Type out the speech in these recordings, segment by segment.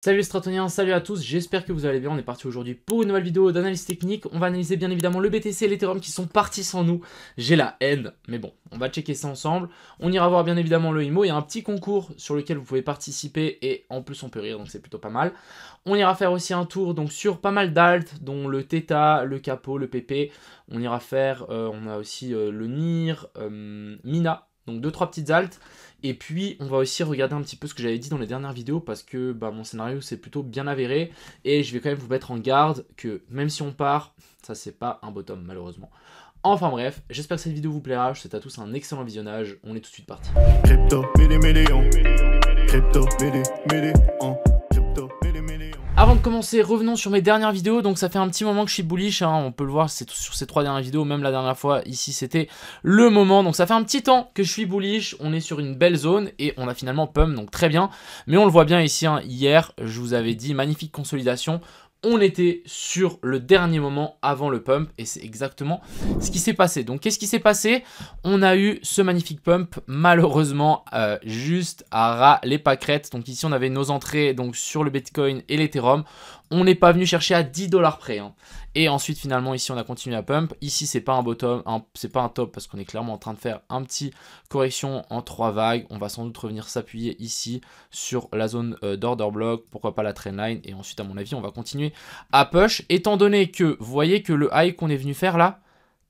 Salut les stratoniens, salut à tous, j'espère que vous allez bien. On est parti aujourd'hui pour une nouvelle vidéo d'analyse technique. On va analyser bien évidemment le BTC et l'Ethereum qui sont partis sans nous. J'ai la haine, mais bon, on va checker ça ensemble. On ira voir bien évidemment le IMO. Il y a un petit concours sur lequel vous pouvez participer et en plus on peut rire, donc c'est plutôt pas mal. On ira faire aussi un tour donc sur pas mal d'alt, dont le Theta, le Capo, le PP. On ira faire, on a aussi le NIR, Mina, donc 2-3 petites altes. Et puis on va aussi regarder un petit peu ce que j'avais dit dans les dernières vidéos parce que mon scénario c'est plutôt bien avéré et je vais quand même vous mettre en garde que même si on part, ça c'est pas un bottom malheureusement. Enfin bref, j'espère que cette vidéo vous plaira, je vous souhaite à tous un excellent visionnage, on est tout de suite parti. Crypto, millions. Crypto, millions. Crypto, millions. Avant de commencer, revenons sur mes dernières vidéos. Donc ça fait un petit moment que je suis bullish, hein. On peut le voir c'est sur ces 3 dernières vidéos, même la dernière fois ici c'était le moment. Donc ça fait un petit temps que je suis bullish, on est sur une belle zone et on a finalement pump, donc très bien. Mais on le voit bien ici, hein. Hier je vous avais dit magnifique consolidation. On était sur le dernier moment avant le pump et c'est exactement ce qui s'est passé. Donc qu'est-ce qui s'est passé? On a eu ce magnifique pump malheureusement juste à ras les pâquerettes. Donc ici on avait nos entrées donc sur le Bitcoin et l'Ethereum. On n'est pas venu chercher à 10 $ près. Hein. Et ensuite finalement ici on a continué à pump. Ici c'est pas un bottom, c'est pas un top parce qu'on est clairement en train de faire un petit correction en 3 vagues. On va sans doute revenir s'appuyer ici sur la zone d'order block, pourquoi pas la trendline. Et ensuite à mon avis on va continuer à push. Étant donné que vous voyez que le high qu'on est venu faire là,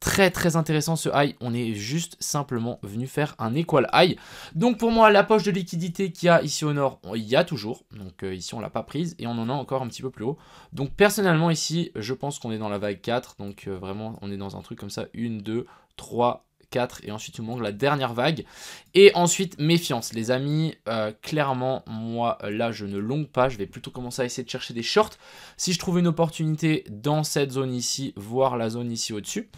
très intéressant ce high, on est juste simplement venu faire un equal high. Donc pour moi la poche de liquidité qu'il y a ici au nord, il y a toujours, donc ici on l'a pas prise et on en a encore un petit peu plus haut. Donc personnellement ici je pense qu'on est dans la vague 4, donc vraiment on est dans un truc comme ça, 1, 2, 3, 4 et ensuite il nous manque la dernière vague. Et ensuite méfiance les amis, clairement moi là je ne longue pas, je vais plutôt commencer à essayer de chercher des shorts si je trouve une opportunité dans cette zone ici, voire la zone ici au dessus.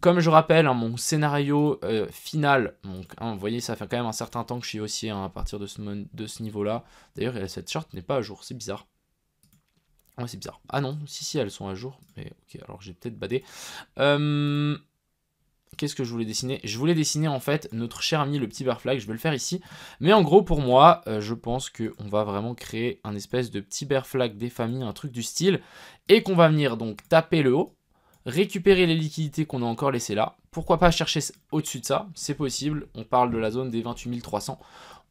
Comme je rappelle, hein, mon scénario final, donc hein, vous voyez ça fait quand même un certain temps que je suis haussier hein, à partir de ce niveau-là. D'ailleurs cette charte n'est pas à jour, c'est bizarre. Ouais c'est bizarre. Ah non, si elles sont à jour, mais ok alors j'ai peut-être badé. Qu'est-ce que je voulais dessiner? Je voulais dessiner en fait notre cher ami le petit bear flag, je vais le faire ici. Mais en gros pour moi, je pense qu'on va vraiment créer un espèce de petit bear flag des familles, un truc du style. Et qu'on va venir donc taper le haut. Récupérer les liquidités qu'on a encore laissées là. Pourquoi pas chercher au-dessus de ça? C'est possible. On parle de la zone des 28 300.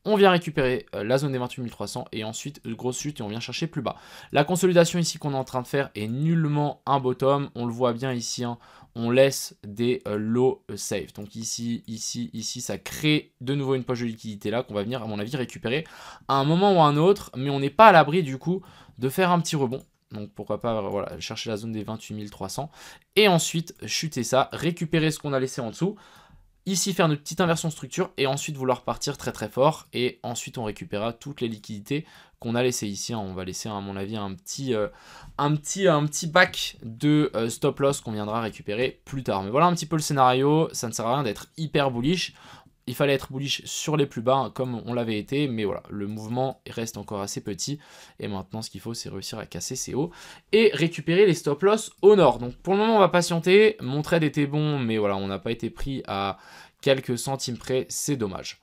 On vient récupérer la zone des 28 300 et ensuite grosse chute et on vient chercher plus bas. La consolidation ici qu'on est en train de faire est nullement un bottom. On le voit bien ici. Hein. On laisse des low safe. Donc ici, ça crée de nouveau une poche de liquidité là qu'on va venir à mon avis récupérer à un moment ou à un autre. Mais on n'est pas à l'abri du coup de faire un petit rebond. Donc pourquoi pas voilà, chercher la zone des 28 300 et ensuite chuter ça, récupérer ce qu'on a laissé en dessous. Ici faire notre petite inversion structure et ensuite vouloir partir très fort. Et ensuite on récupérera toutes les liquidités qu'on a laissées ici. On va laisser à mon avis un petit bac de stop loss qu'on viendra récupérer plus tard. Mais voilà un petit peu le scénario, ça ne sert à rien d'être hyper bullish. Il fallait être bullish sur les plus bas hein, comme on l'avait été, mais voilà, le mouvement reste encore assez petit. Et maintenant, ce qu'il faut, c'est réussir à casser ces hauts et récupérer les stop loss au nord. Donc pour le moment, on va patienter. Mon trade était bon, mais voilà, on n'a pas été pris à quelques centimes près, c'est dommage.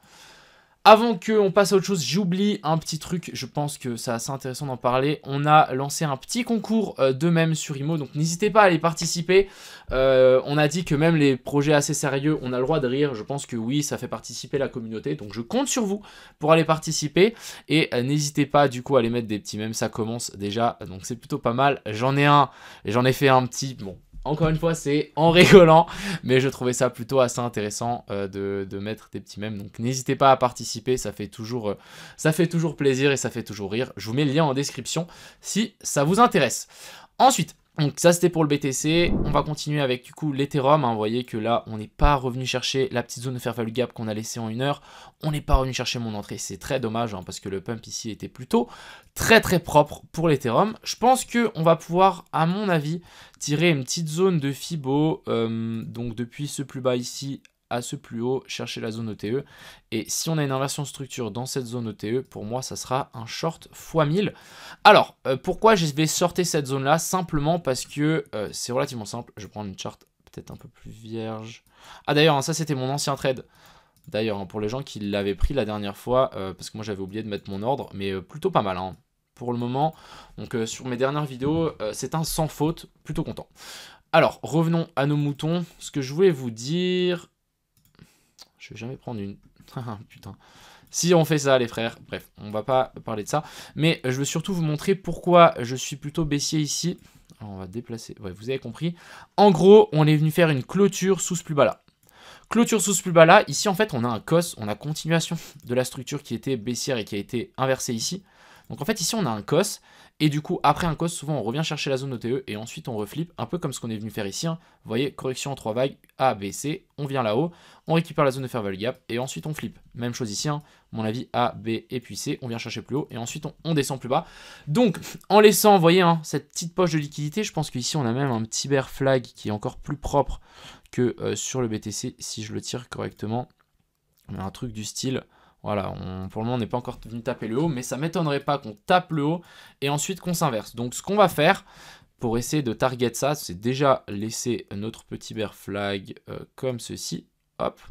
Avant qu'on passe à autre chose, j'oublie un petit truc, je pense que c'est assez intéressant d'en parler. On a lancé un petit concours de même sur IMO, donc n'hésitez pas à aller participer. On a dit que même les projets assez sérieux, on a le droit de rire. Je pense que oui, ça fait participer la communauté, donc je compte sur vous pour aller participer. Et n'hésitez pas du coup à aller mettre des petits mèmes, ça commence déjà, donc c'est plutôt pas mal. J'en ai fait un petit, bon. Encore une fois, c'est en rigolant, mais je trouvais ça plutôt assez intéressant de mettre des petits mèmes. Donc n'hésitez pas à participer, ça fait toujours plaisir et ça fait toujours rire. Je vous mets le lien en description si ça vous intéresse. Ensuite, donc ça c'était pour le BTC, on va continuer avec du coup l'Ethereum, hein. Vous voyez que là on n'est pas revenu chercher la petite zone de fair value gap qu'on a laissée en 1 heure, on n'est pas revenu chercher mon entrée, c'est très dommage hein, parce que le pump ici était plutôt très propre pour l'Ethereum. Je pense qu'on va pouvoir à mon avis tirer une petite zone de Fibo, donc depuis ce plus bas ici à ce plus haut, chercher la zone OTE. Et si on a une inversion structure dans cette zone OTE, pour moi, ça sera un short x1000. Alors, pourquoi je vais sortir cette zone-là? Simplement parce que c'est relativement simple. Je vais prendre une charte peut-être un peu plus vierge. Ah d'ailleurs, hein, ça c'était mon ancien trade. D'ailleurs, hein, pour les gens qui l'avaient pris la dernière fois, parce que moi j'avais oublié de mettre mon ordre, mais plutôt pas mal. Hein. pour le moment. Donc sur mes dernières vidéos, c'est un sans faute, plutôt content. Alors, revenons à nos moutons. Ce que je voulais vous dire... Je vais jamais prendre une... Putain. Si on fait ça les frères, bref, on va pas parler de ça. Mais je veux surtout vous montrer pourquoi je suis plutôt baissier ici. Alors, on va déplacer, ouais, vous avez compris. En gros, on est venu faire une clôture sous ce plus bas là. Clôture sous ce plus bas là, ici en fait on a un cos, on a continuation de la structure qui était baissière et qui a été inversée ici. Donc en fait ici on a un cos, et du coup après un cos souvent on revient chercher la zone OTE et ensuite on reflippe, un peu comme ce qu'on est venu faire ici. Hein. Vous voyez, correction en 3 vagues, A, B, C, on vient là-haut, on récupère la zone de fair value gap et ensuite on flippe. Même chose ici, hein. À mon avis A, B et puis C, on vient chercher plus haut et ensuite on descend plus bas. Donc en laissant, vous voyez, hein, cette petite poche de liquidité, je pense qu'ici on a même un petit bear flag qui est encore plus propre que sur le BTC si je le tire correctement. On a un truc du style... Voilà, pour le moment on n'est pas encore venu taper le haut, mais ça ne m'étonnerait pas qu'on tape le haut et ensuite qu'on s'inverse. Donc ce qu'on va faire pour essayer de target ça, c'est déjà laisser notre petit bear flag comme ceci. Hop.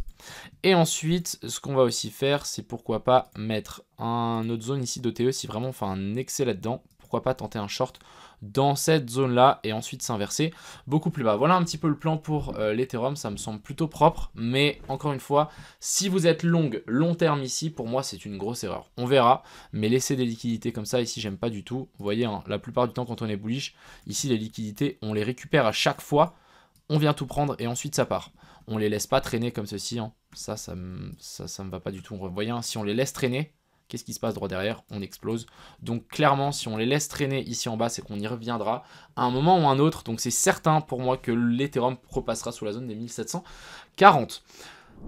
Et ensuite, ce qu'on va aussi faire, c'est pourquoi pas mettre une autre zone ici d'OTE si vraiment on fait un excès là-dedans. Pourquoi pas tenter un short dans cette zone-là et ensuite s'inverser beaucoup plus bas. Voilà un petit peu le plan pour l'Ethereum, ça me semble plutôt propre, mais encore une fois, si vous êtes long terme ici, pour moi c'est une grosse erreur. On verra, mais laisser des liquidités comme ça ici, j'aime pas du tout. Vous voyez, hein, la plupart du temps quand on est bullish, ici les liquidités, on les récupère à chaque fois, on vient tout prendre et ensuite ça part. On les laisse pas traîner comme ceci, hein. Ça me va pas du tout. Vous voyez, hein, si on les laisse traîner, qu'est-ce qui se passe droit derrière? On explose. Donc clairement, si on les laisse traîner ici en bas, c'est qu'on y reviendra à un moment ou un autre. Donc c'est certain pour moi que l'Ethereum repassera sous la zone des 1740.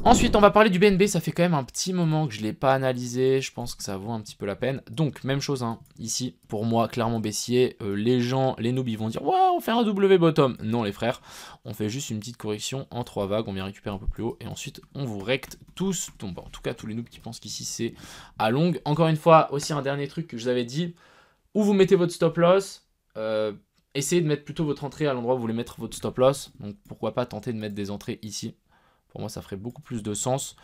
Ensuite, on va parler du BNB. Ça fait quand même un petit moment que je ne l'ai pas analysé. Je pense que ça vaut un petit peu la peine. Donc, même chose, hein, ici, pour moi, clairement baissier. Les noobs, ils vont dire « Ouais, on fait un W bottom ». Non, les frères, on fait juste une petite correction en 3 vagues. On vient récupérer un peu plus haut. Et ensuite, on vous recte tous. Donc, bon, en tout cas, tous les noobs qui pensent qu'ici, c'est à longue. Encore une fois, aussi un dernier truc que je vous avais dit. Où vous mettez votre stop loss. Essayez de mettre plutôt votre entrée à l'endroit où vous voulez mettre votre stop loss. Donc, pourquoi pas tenter de mettre des entrées ici. Pour moi, ça ferait beaucoup plus de sens.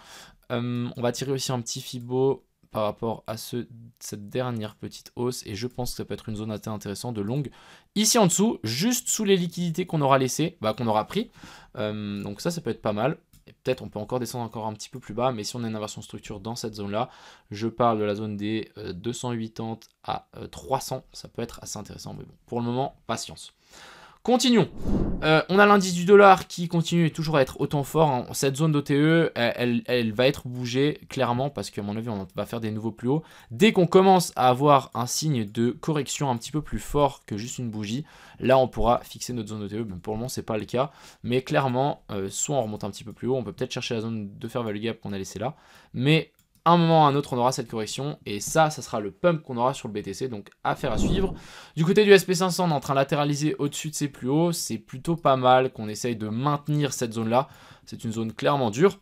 On va tirer aussi un petit Fibo par rapport à cette dernière petite hausse. Et je pense que ça peut être une zone assez intéressante de longue. Ici en dessous, juste sous les liquidités qu'on aura laissées, qu'on aura pris. Donc ça peut être pas mal. Et peut-être on peut encore descendre encore un petit peu plus bas. Mais si on a une inversion structure dans cette zone-là, je parle de la zone des 280 à 300. Ça peut être assez intéressant. Mais bon, pour le moment, patience. Continuons. On a l'indice du dollar qui continue toujours à être autant fort. Hein. Cette zone d'OTE, elle va être bougée clairement parce qu'à mon avis, on va faire des nouveaux plus hauts. Dès qu'on commence à avoir un signe de correction un petit peu plus fort que juste une bougie, là, on pourra fixer notre zone d'OTE. Bon, pour le moment, ce n'est pas le cas. Mais clairement, soit on remonte un petit peu plus haut, on peut peut-être chercher la zone de fair value gap qu'on a laissée là. Mais à un moment ou à un autre, on aura cette correction et ça sera le pump qu'on aura sur le BTC, donc affaire à suivre. Du côté du SP500, on est en train de latéraliser au-dessus de ses plus hauts, c'est plutôt pas mal qu'on essaye de maintenir cette zone-là. C'est une zone clairement dure.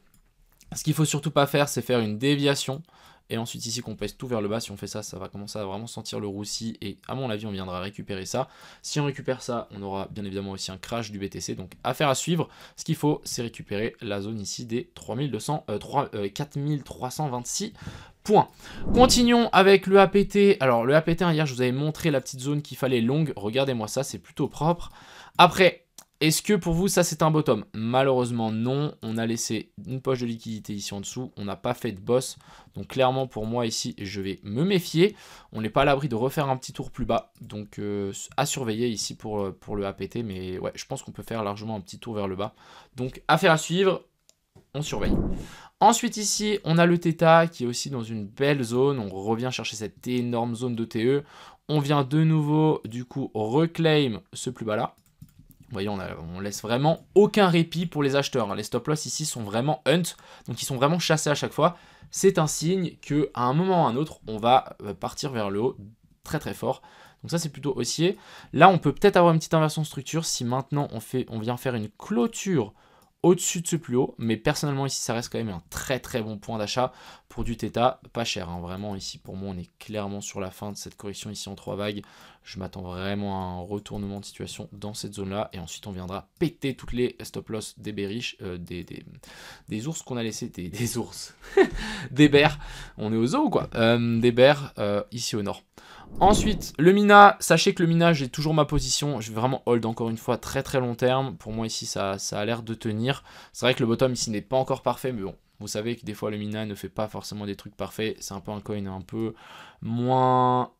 Ce qu'il faut surtout pas faire, c'est faire une déviation. Et ensuite ici qu'on pèse tout vers le bas, si on fait ça, ça va commencer à vraiment sentir le roussi. Et à mon avis, on viendra récupérer ça. Si on récupère ça, on aura bien évidemment aussi un crash du BTC. Donc affaire à suivre. Ce qu'il faut, c'est récupérer la zone ici des 4326 points. Continuons avec le APT. Alors le APT, hier, je vous avais montré la petite zone qu'il fallait longue. Regardez-moi ça, c'est plutôt propre. Après... est-ce que pour vous, ça c'est un bottom? Malheureusement non, on a laissé une poche de liquidité ici en dessous, on n'a pas fait de boss, donc clairement pour moi ici, je vais me méfier. On n'est pas à l'abri de refaire un petit tour plus bas, donc à surveiller ici pour le APT, mais ouais, je pense qu'on peut faire largement un petit tour vers le bas. Donc affaire à suivre, on surveille. Ensuite ici, on a le Theta qui est aussi dans une belle zone, on revient chercher cette énorme zone d'OTE. On vient de nouveau du coup reclaim ce plus bas là. Vous voyez, on laisse vraiment aucun répit pour les acheteurs. Les stop loss ici sont vraiment hunt, donc ils sont vraiment chassés à chaque fois. C'est un signe qu'à un moment ou à un autre, on va partir vers le haut très très fort. Donc ça c'est plutôt haussier. Là on peut peut-être avoir une petite inversion de structure si maintenant on vient faire une clôture au-dessus de ce plus haut, mais personnellement ici ça reste quand même un très très bon point d'achat pour du Theta, pas cher, hein. Vraiment ici pour moi on est clairement sur la fin de cette correction ici en 3 vagues, je m'attends vraiment à un retournement de situation dans cette zone là, et ensuite on viendra péter toutes les stop loss des bearish, des ours qu'on a laissé, des ours, des bears, on est au zoo ou quoi, des bears ici au nord. Ensuite, le Mina, sachez que le Mina, j'ai toujours ma position. Je vais vraiment hold encore une fois très très long terme. Pour moi ici, ça a l'air de tenir. C'est vrai que le bottom ici n'est pas encore parfait, mais bon. Vous savez que des fois le Mina ne fait pas forcément des trucs parfaits. C'est un peu un coin un peu moins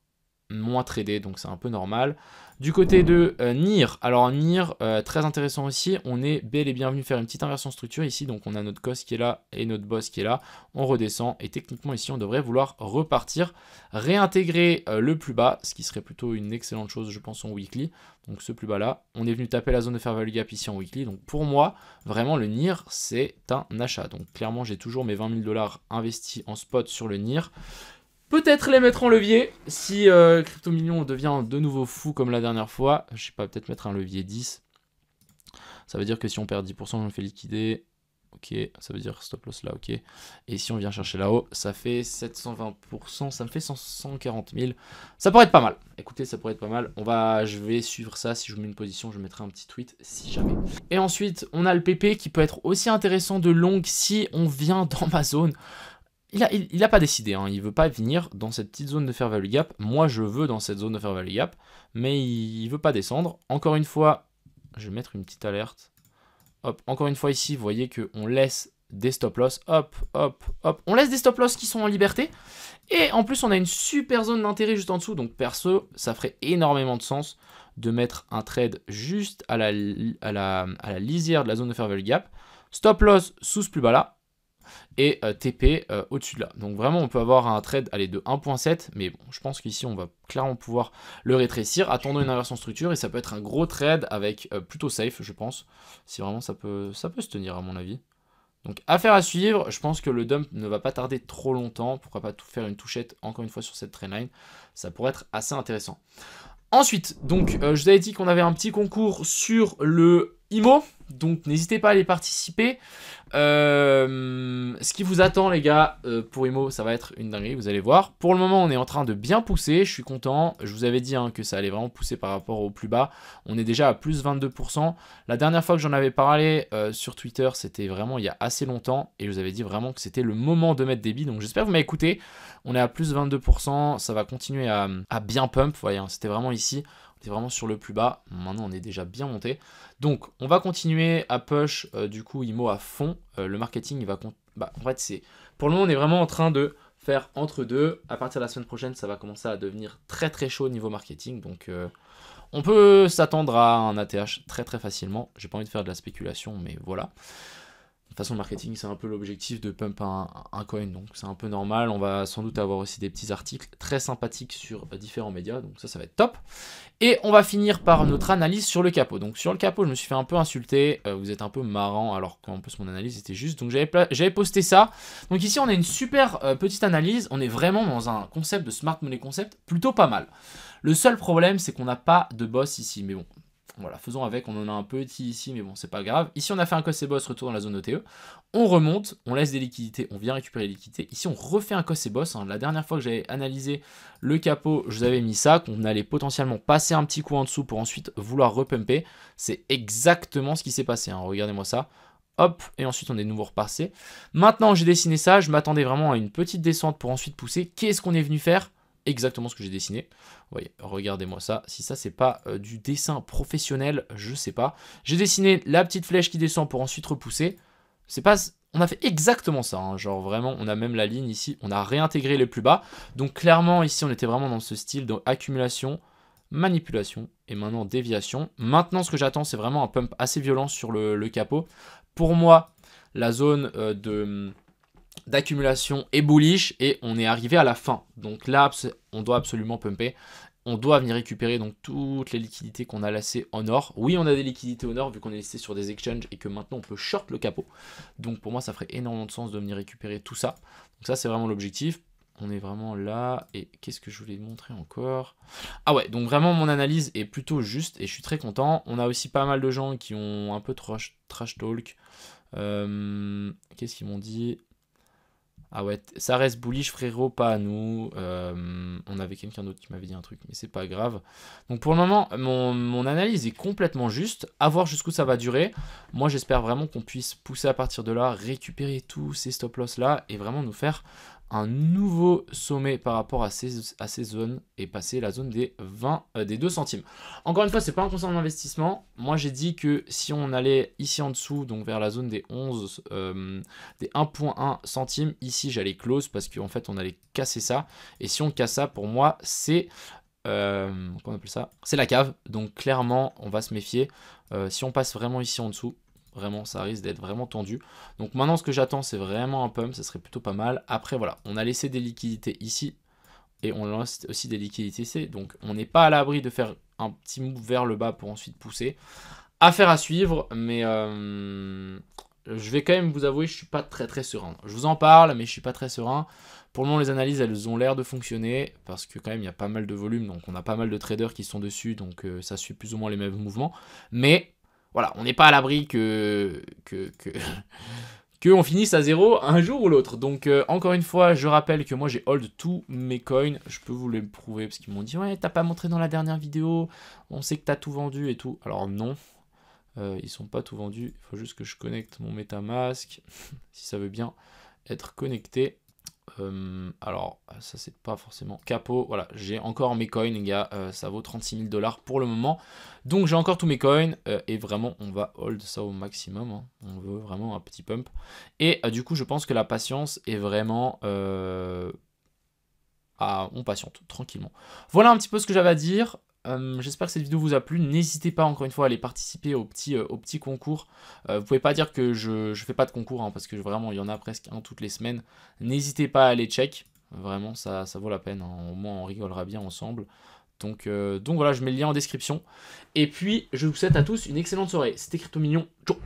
tradé, donc c'est un peu normal. Du côté de NIR, alors NIR, très intéressant aussi, on est bel et bien venu faire une petite inversion structure ici, donc on a notre cost qui est là et notre boss qui est là, on redescend et techniquement ici on devrait vouloir repartir, réintégrer le plus bas, ce qui serait plutôt une excellente chose je pense en weekly, donc ce plus bas là, on est venu taper la zone de fair value gap ici en weekly, donc pour moi vraiment le NIR c'est un achat, donc clairement j'ai toujours mes 20 000 $ investis en spot sur le NIR. Peut-être les mettre en levier si Crypto Million devient de nouveau fou comme la dernière fois. Je sais pas, peut-être mettre un levier 10. Ça veut dire que si on perd 10%, on le fait liquider. Ok, ça veut dire stop loss là, ok. Et si on vient chercher là-haut, ça fait 720%, ça me fait 140 000. Ça pourrait être pas mal. Écoutez, ça pourrait être pas mal. Je vais suivre ça. Si je vous mets une position, je mettrai un petit tweet si jamais. Et ensuite, on a le PP qui peut être aussi intéressant de long si on vient dans ma zone. Il a pas décidé, hein. Il veut pas venir dans cette petite zone de fair value gap. Moi, je veux dans cette zone de fair value gap, mais il veut pas descendre. Encore une fois, je vais mettre une petite alerte. Hop, encore une fois ici, vous voyez qu'on laisse des stop loss. Hop, hop, hop. On laisse des stop loss qui sont en liberté. Et en plus, on a une super zone d'intérêt juste en dessous. Donc perso, ça ferait énormément de sens de mettre un trade juste à la lisière de la zone de fair value gap. Stop loss sous ce plus bas là. Et TP au-dessus de là. Donc vraiment on peut avoir un trade allez, de 1.7, mais bon, je pense qu'ici on va clairement pouvoir le rétrécir. Attendons une inversion structure et ça peut être un gros trade avec plutôt safe je pense. Si vraiment ça peut se tenir à mon avis. Donc affaire à suivre, je pense que le dump ne va pas tarder trop longtemps. Pourquoi pas tout faire une touchette encore une fois sur cette trendline. Ça pourrait être assez intéressant. Ensuite, donc je vous avais dit qu'on avait un petit concours sur le IMO. Donc n'hésitez pas à aller participer. Ce qui vous attend les gars pour IMO, ça va être une dinguerie, vous allez voir. Pour le moment on est en train de bien pousser, je suis content. Je vous avais dit hein, que ça allait vraiment pousser par rapport au plus bas. On est déjà à plus 22%. La dernière fois que j'en avais parlé sur Twitter, c'était vraiment il y a assez longtemps. Et je vous avais dit vraiment que c'était le moment de mettre des billes. Donc j'espère que vous m'avez écouté. On est à plus 22%, ça va continuer à bien pump. Vous voyez, hein, c'était vraiment ici. On était vraiment sur le plus bas. Maintenant on est déjà bien monté. Donc on va continuer à push du coup IMO à fond. Le marketing il va en fait c'est pour le moment on est vraiment en train de faire entre deux. À partir de la semaine prochaine ça va commencer à devenir très très chaud au niveau marketing. Donc on peut s'attendre à un ATH très très facilement. J'ai pas envie de faire de la spéculation mais voilà. De toute façon, le marketing, c'est un peu l'objectif de pump un coin, donc c'est un peu normal. On va sans doute avoir aussi des petits articles très sympathiques sur différents médias, donc ça va être top. Et on va finir par notre analyse sur le capot. Donc sur le capot, je me suis fait un peu insulter, vous êtes un peu marrant, alors qu'en plus mon analyse était juste. Donc j'avais posté ça. Donc ici, on a une super petite analyse. On est vraiment dans un concept de smart money concept plutôt pas mal. Le seul problème, c'est qu'on n'a pas de boss ici, mais bon. Voilà, faisons avec, on en a un petit ici, mais bon, c'est pas grave. Ici, on a fait un cost et boss, retour dans la zone OTE. On remonte, on laisse des liquidités, on vient récupérer les liquidités. Ici, on refait un cost et boss. Hein. La dernière fois que j'avais analysé le capot, je vous avais mis ça, qu'on allait potentiellement passer un petit coup en dessous pour ensuite vouloir repumper. C'est exactement ce qui s'est passé, hein. Regardez-moi ça. Hop, et ensuite on est de nouveau repassé. Maintenant, j'ai dessiné ça, je m'attendais vraiment à une petite descente pour ensuite pousser. Qu'est-ce qu'on est venu faire ? Exactement ce que j'ai dessiné. Vous voyez, regardez-moi ça. Si ça, c'est pas du dessin professionnel, je sais pas. J'ai dessiné la petite flèche qui descend pour ensuite repousser. C'est pas... On a fait exactement ça. Hein. Genre vraiment, on a même la ligne ici. On a réintégré les plus bas. Donc clairement, ici, on était vraiment dans ce style d'accumulation, manipulation et maintenant déviation. Maintenant, ce que j'attends, c'est vraiment un pump assez violent sur le capot. Pour moi, la zone d'accumulation est bullish et on est arrivé à la fin. Donc là, on doit absolument pumper. On doit venir récupérer donc toutes les liquidités qu'on a laissées en or. Oui, on a des liquidités en or vu qu'on est listé sur des exchanges et que maintenant on peut short le capot. Donc pour moi, ça ferait énormément de sens de venir récupérer tout ça. Donc ça, c'est vraiment l'objectif. On est vraiment là. Et qu'est-ce que je voulais montrer encore? Ah ouais, donc vraiment mon analyse est plutôt juste et je suis très content. On a aussi pas mal de gens qui ont un peu trash talk. Qu'est-ce qu'ils m'ont dit? Ah ouais, ça reste bullish frérot, pas à nous. On avait quelqu'un d'autre qui m'avait dit un truc, mais c'est pas grave. Donc pour le moment, mon analyse est complètement juste. À voir jusqu'où ça va durer. Moi j'espère vraiment qu'on puisse pousser à partir de là, récupérer tous ces stop loss là et vraiment nous faire un nouveau sommet par rapport à ces zones et passer la zone des 2 centimes. Encore une fois, c'est pas un conseil d'investissement. Moi, j'ai dit que si on allait ici en dessous, donc vers la zone des 1,1 centimes, ici j'allais close parce qu'en fait on allait casser ça. Et si on casse ça, pour moi, c'est comment on appelle ça? C'est la cave. Donc clairement, on va se méfier. Si on passe vraiment ici en dessous, vraiment, ça risque d'être vraiment tendu. Donc maintenant, ce que j'attends, c'est vraiment un pump. Ça serait plutôt pas mal. Après, voilà, on a laissé des liquidités ici. Et on lance aussi des liquidités ici. Donc on n'est pas à l'abri de faire un petit move vers le bas pour ensuite pousser. Affaire à suivre. Mais je vais quand même vous avouer, je suis pas très serein. Je vous en parle, mais je suis pas très serein. Pour le moment, les analyses, elles ont l'air de fonctionner. Parce que quand même, il y a pas mal de volume. Donc on a pas mal de traders qui sont dessus. Donc ça suit plus ou moins les mêmes mouvements. Mais voilà, on n'est pas à l'abri que on finisse à 0 un jour ou l'autre. Donc encore une fois, je rappelle que moi j'ai hold tous mes coins. Je peux vous les prouver parce qu'ils m'ont dit ouais, t'as pas montré dans la dernière vidéo, on sait que t'as tout vendu et tout. Alors non, ils sont pas tout vendus. Il faut juste que je connecte mon MetaMask si ça veut bien être connecté. Alors ça c'est pas forcément capot. Voilà, j'ai encore mes coins les gars, ça vaut 36 000 $ pour le moment. Donc j'ai encore tous mes coins et vraiment on va hold ça au maximum, hein. On veut vraiment un petit pump. Et du coup je pense que la patience est vraiment... on patiente tranquillement. Voilà un petit peu ce que j'avais à dire. J'espère que cette vidéo vous a plu. N'hésitez pas encore une fois à aller participer au petit concours. Vous pouvez pas dire que je fais pas de concours hein, parce que vraiment il y en a presque un toutes les semaines. N'hésitez pas à aller check. Vraiment ça vaut la peine, hein. Au moins on rigolera bien ensemble. Donc voilà, je mets le lien en description. Et puis je vous souhaite à tous une excellente soirée. C'était Crypto Mignon. Ciao.